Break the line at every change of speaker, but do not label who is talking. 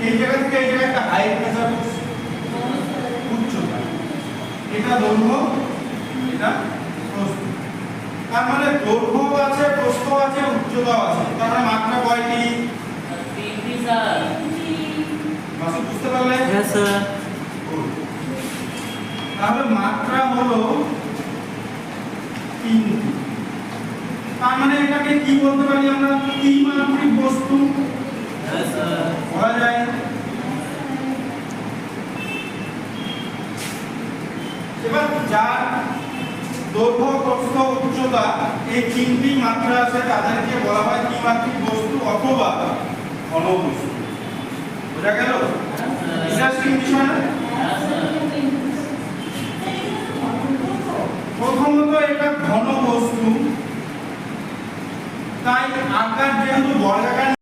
এই জায়গা থেকে এই জায়গায় একটা হাইট মেজার করছি, উচ্চতা। এটা দৈর্ঘ্য, এটা প্রস্থ। তার মানে দৈর্ঘ্য আছে, প্রস্থ আছে, উচ্চতাও আছে। তার মানে মাত্রা কয়টি?
3টি স্যার।
মাসুদ বুঝতে পারলে?
হ্যাঁ স্যার।
তাহলে মাত্রা হলো 3টি। তার মানে এটাকে কি বলতে পারি আমরা? ত্রিমাত্রিক বস্তু।
হ্যাঁ স্যার।
বলা যায়। এবার যার দৈর্ঘ্য, প্রস্থ, উচ্চতা এই 3টি মাত্রা আছে তাদেরকে বলা হয় ত্রিমাত্রিক বস্তু অথবা ঘনবস্তু। বোঝা গেল? ইন্টারেস্টিং বিষয় না? প্রথমত এটা ঘন বস্তু, তাই আকার যেহেতু বর্গাকার